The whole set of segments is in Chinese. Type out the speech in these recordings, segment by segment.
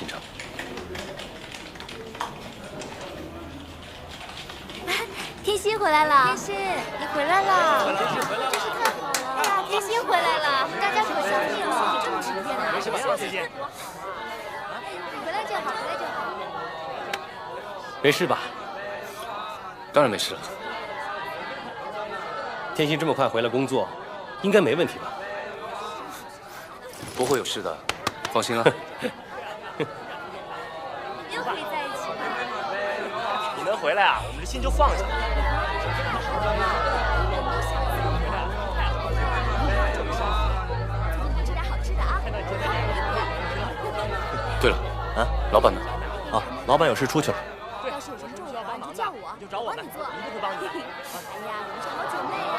进城。天心回来了，天心，你回来了，真是太好了！哎呀，天心回来了，大家可想你了，这么几天了，什么消息？回来就好，回来就好。没事吧？当然没事了。天心这么快回来工作，应该没问题吧？不会有事的，放心了。又可以在一起了。你能回来啊，我们这心就放下了。吃点好吃的啊！对了，啊，老板呢？啊，老板有事出去了。要是有什么重要的，你就叫我，就找我们，帮你做。一定会帮你的。哎呀，我们是好姐妹啊！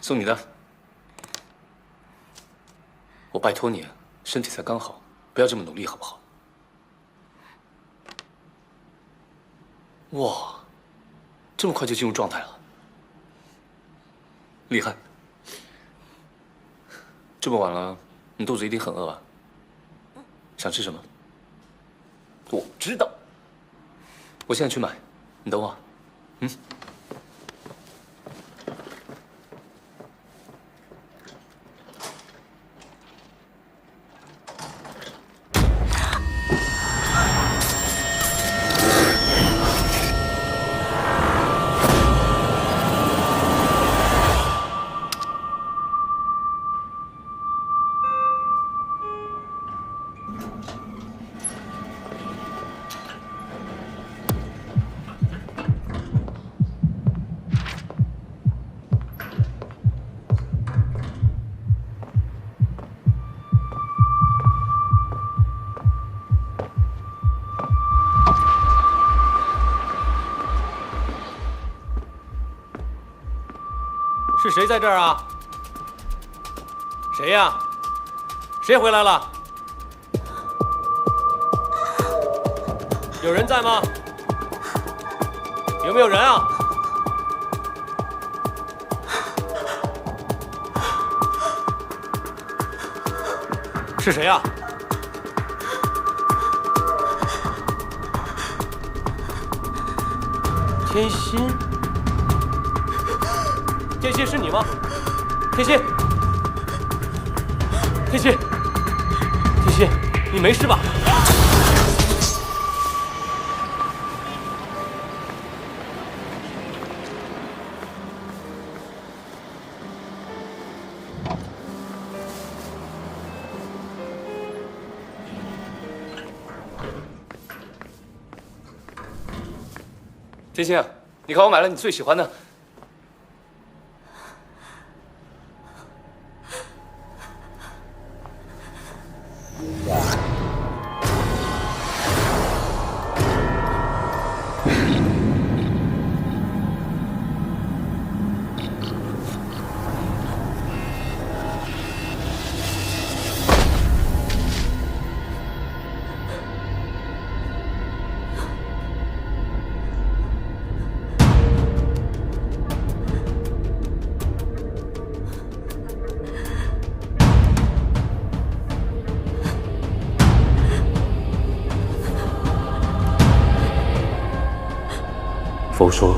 送你的。我拜托你，身体才刚好，不要这么努力，好不好？哇，这么快就进入状态了，厉害！这么晚了，你肚子一定很饿吧？想吃什么？我知道，我现在去买，你等我。是谁在这儿啊？谁呀？谁回来了？有人在吗？有没有人啊？是谁呀？天心。天心是你吗？天心，天心，天心，你没事吧？天心，你看我买了你最喜欢的。佛说，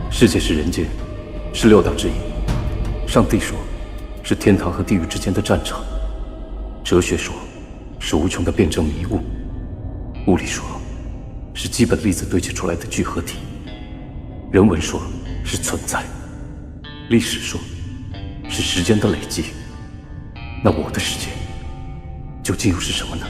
世界是人间，是六道之一；上帝说，是天堂和地狱之间的战场；哲学说，是无穷的辩证迷雾；物理说，是基本粒子堆砌出来的聚合体；人文说，是存在；历史说，是时间的累积。那我的世界，究竟又是什么呢？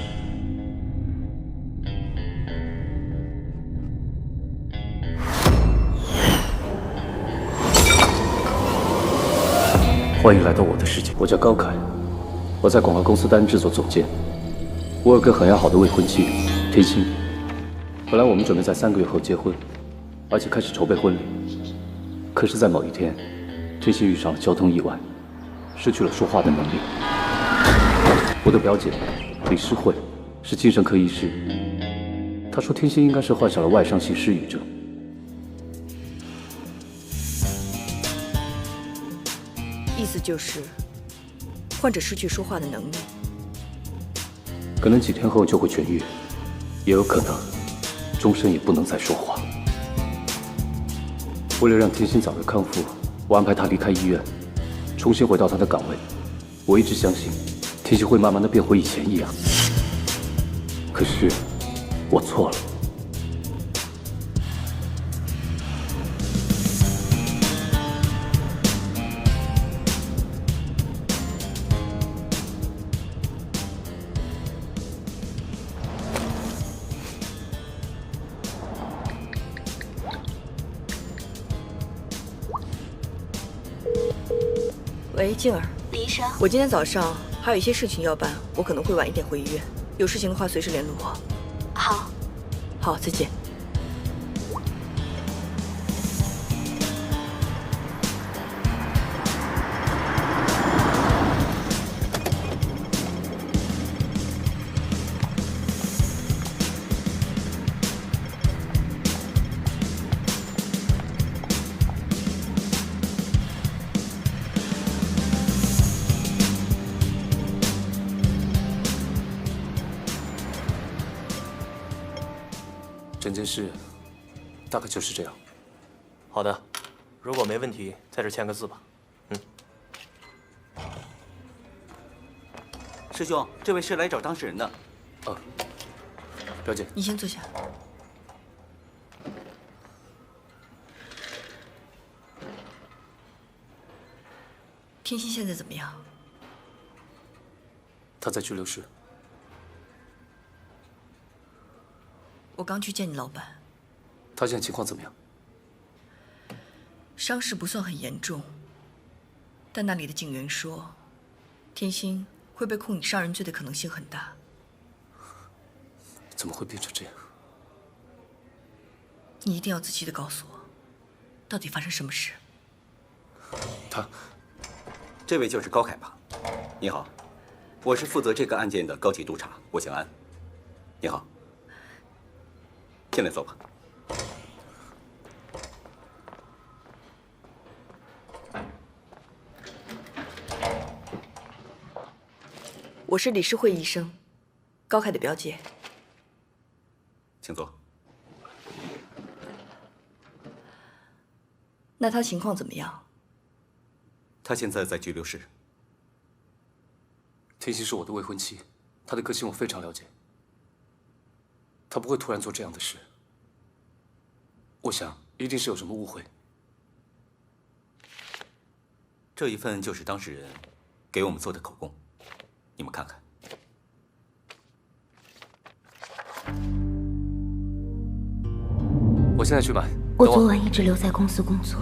欢迎来到我的世界。我叫高凯，我在广告公司担任制作总监。我有个很要好的未婚妻天心。本来我们准备在3个月后结婚，而且开始筹备婚礼。可是，在某一天，天心遇上了交通意外，失去了说话的能力。我的表姐李诗慧是精神科医师，她说天心应该是患上了外伤性失语症。意思就是，患者失去说话的能力，可能几天后就会痊愈，也有可能终身也不能再说话。为了让天心早日康复，我安排她离开医院，重新回到她的岗位。我一直相信，天心会慢慢的变回以前一样。可是，我错了。喂，静儿，李医生，我今天早上还有一些事情要办，我可能会晚一点回医院。有事情的话，随时联络我。好，好，再见。整件事大概就是这样。好的，如果没问题，在这签个字吧。师兄，这位是来找当事人的。表姐，你先坐下。天心现在怎么样？她在拘留室。我刚去见你老板，她现在情况怎么样？伤势不算很严重，但那里的警员说，天心会被控以杀人罪的可能性很大。怎么会变成这样？你一定要仔细的告诉我，到底发生什么事？这位就是高凯吧？你好，我是负责这个案件的高级督察，我姓安。你好，进来坐吧。我是李诗慧医生，高凯的表姐。请坐。那他情况怎么样？他现在在拘留室。天心是我的未婚妻，她的个性我非常了解，她不会突然做这样的事。我想一定是有什么误会。这一份就是当事人给我们做的口供，你们看看。我现在去买。我昨晚一直留在公司工作。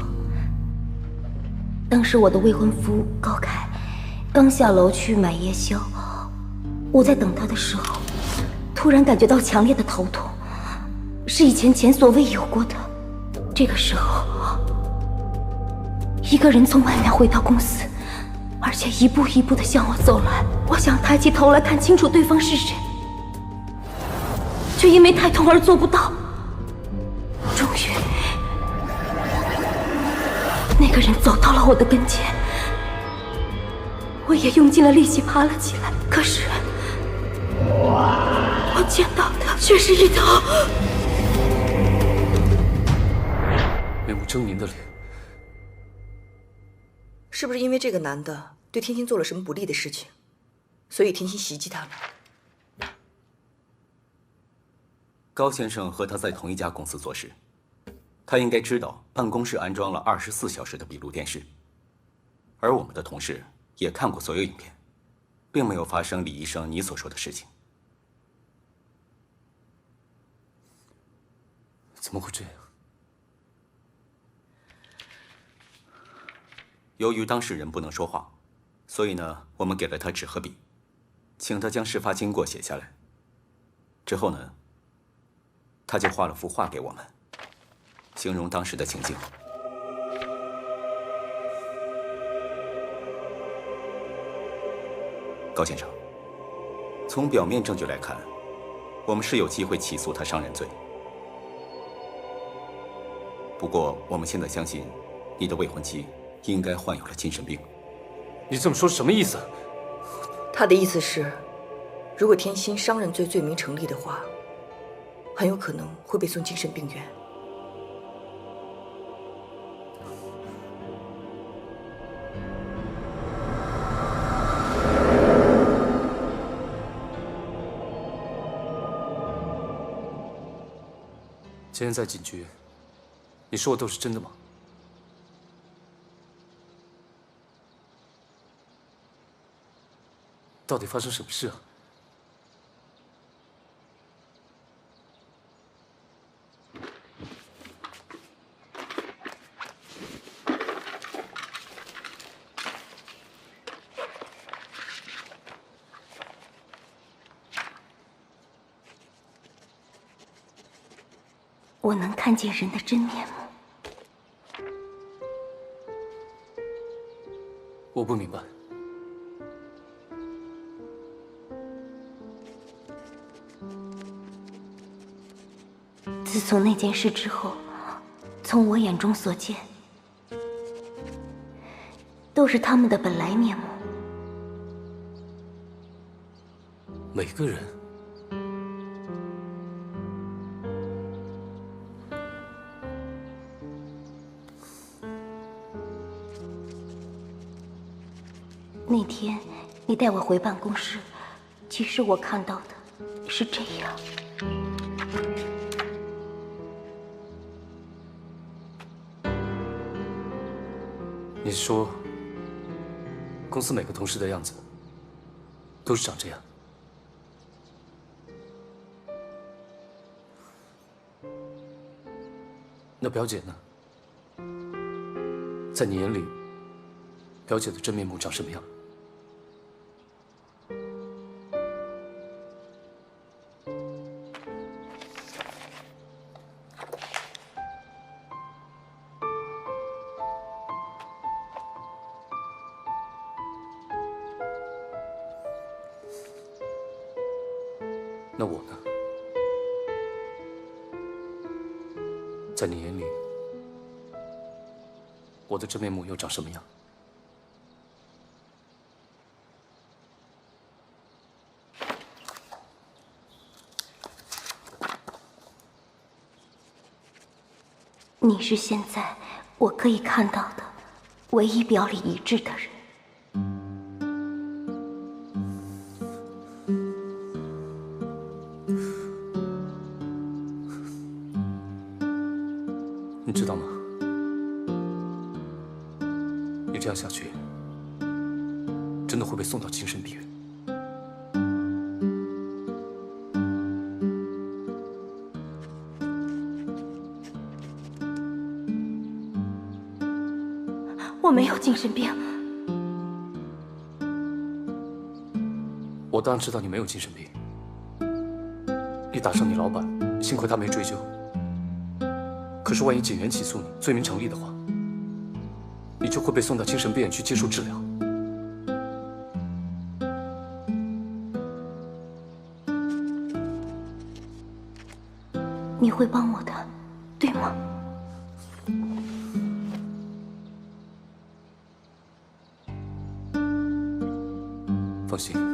当时我的未婚夫高凯刚下楼去买夜宵，我在等他的时候，突然感觉到强烈的头痛，是以前所未有过的。这个时候，一个人从外面回到公司，而且一步一步地向我走来。我想抬起头来看清楚对方是谁，却因为太痛而做不到。终于，那个人走到了我的跟前，我也用尽了力气爬了起来。可是，我见到的却是一条面目狰狞的脸。是不是因为这个男的对天心做了什么不利的事情，所以天心袭击他了？高先生和他在同一家公司做事，他应该知道办公室安装了24小时的闭路电视，而我们的同事也看过所有影片，并没有发生李医生你所说的事情。怎么会这样？由于当事人不能说话，所以呢，我们给了他纸和笔，请他将事发经过写下来。之后呢，他就画了幅画给我们，形容当时的情境。高先生，从表面证据来看，我们是有机会起诉他伤人罪。不过，我们现在相信，你的未婚妻应该患有了精神病。你这么说什么意思？他的意思是，如果天心伤人罪罪名成立的话，很有可能会被送精神病院。今天在警局，你说的都是真的吗？到底发生什么事啊？我能看见人的真面目。我不明白。自从那件事之后，从我眼中所见，都是他们的本来面目。每个人。那天你带我回办公室，其实我看到的是这样。你是说，公司每个同事的样子都是长这样？那表姐呢？在你眼里，表姐的真面目长什么样？那我呢？在你眼里，我的真面目又长什么样？你是现在我可以看到的唯一表里一致的人。你知道吗？你这样下去，真的会被送到精神病院。我没有精神病。我当然知道你没有精神病。你打伤你老板，幸亏他没追究。可是万一警员起诉你，罪名成立的话，你就会被送到精神病院去接受治疗。你会帮我的，对吗？放心。